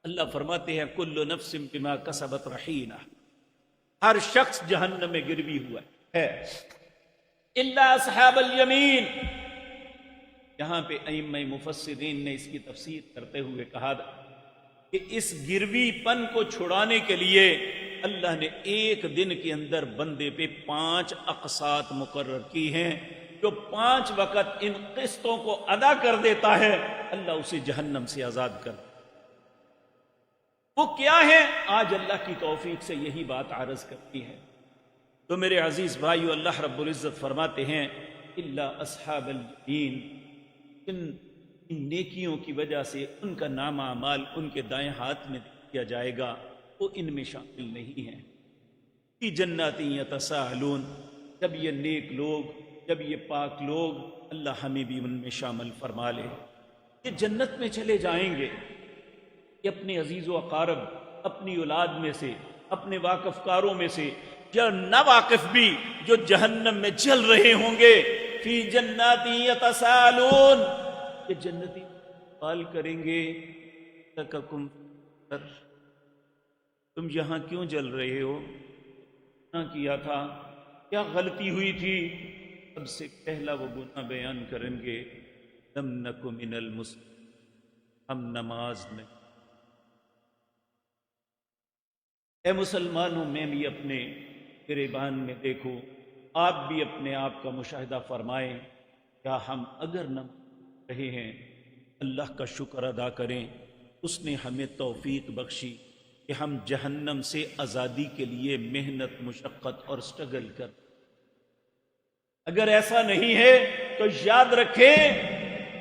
اللہ فرماتے ہیں کل نفس بما کسبت رہینہ، ہر شخص جہنم میں گروی ہوا ہے الا اصحاب الیمین۔ یہاں پہ ائمہ مفسرین نے اس کی تفسیر کرتے ہوئے کہا کہ اس گروی پن کو چھڑانے کے لیے اللہ نے ایک دن کے اندر بندے پہ 5 اقساط مقرر کی ہیں، جو 5 وقت ان قسطوں کو ادا کر دیتا ہے اللہ اسے جہنم سے آزاد کر۔ وہ کیا ہے؟ آج اللہ کی توفیق سے یہی بات عرض کرتی ہے۔ تو میرے عزیز بھائیو، اللہ رب العزت فرماتے ہیں الا اصحاب الیمین، ان نیکیوں کی وجہ سے ان کا نام اعمال ان کے دائیں ہاتھ میں دیا جائے گا، وہ ان میں شامل نہیں ہیں۔ فی جنات یتساءلون، جب یہ نیک لوگ، جب یہ پاک لوگ، اللہ ہمیں بھی ان میں شامل فرما لے، یہ جنت میں چلے جائیں گے، یہ اپنے عزیز و اقارب، اپنی اولاد میں سے، اپنے واقف کاروں میں سے، یا نہ واقف بھی جو جہنم میں جل رہے ہوں گے، فی جنات یتساءلون، یہ جنتی سوال کریں گے تککم، تم یہاں کیوں جل رہے ہو؟ کیا کیا تھا؟ کیا غلطی ہوئی تھی؟ سب سے پہلا وہ گناہ بیان کریں گے لم نک من المصلین، ہم نماز میں۔ اے مسلمانوں، میں بھی اپنے گریبان میں دیکھو، آپ بھی اپنے آپ کا مشاہدہ فرمائیں، کیا ہم اگر نماز رہے ہیں اللہ کا شکر ادا کریں، اس نے ہمیں توفیق بخشی کہ ہم جہنم سے آزادی کے لیے محنت، مشقت اور سٹرگل کر۔ اگر ایسا نہیں ہے تو یاد رکھیں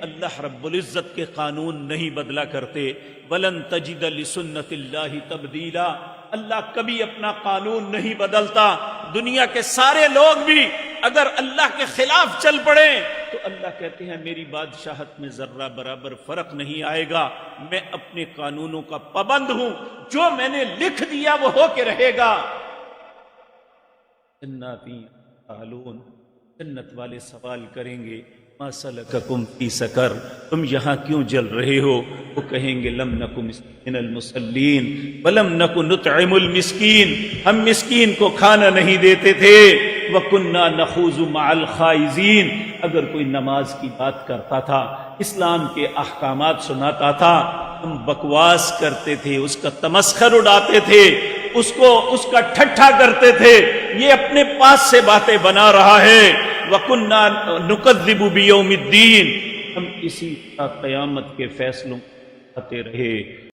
اللہ رب العزت کے قانون نہیں بدلا کرتے، وَلَن تَجِدَ لِسُنَّةِ اللَّهِ تَبْدِيلًا، اللہ کبھی اپنا قانون نہیں بدلتا۔ دنیا کے سارے لوگ بھی اگر اللہ کے خلاف چل پڑے تو اللہ کہتے ہیں میری بادشاہت میں ذرہ برابر فرق نہیں آئے گا، میں اپنے قانونوں کا پابند ہوں، جو میں نے لکھ دیا وہ ہو کے رہے گا۔ جناتی تعلون، جنت والے سوال کریں گے ما سلککم فی سقر، تم یہاں کیوں جل رہے ہو؟ وہ کہیں گے لم نک من المصلین ولم نک نطعم المسکین، ہم مسکین کو کھانا نہیں دیتے تھے، وَكُنَّا نَخُوضُ مَعَ الْخَائِضِينَ، اگر کوئی نماز کی بات کرتا تھا، اسلام کے احکامات سناتا تھا، ہم بکواس کرتے تھے، اس کا تمسخر اڑاتے تھے، اس کا ٹھٹھا کرتے تھے، یہ اپنے پاس سے باتیں بنا رہا ہے۔ وَكُنَّا نُكَذِّبُ بِيَوْمِ الدِّينِ، ہم اسی طرح قیامت کے فیصلوں آتے رہے۔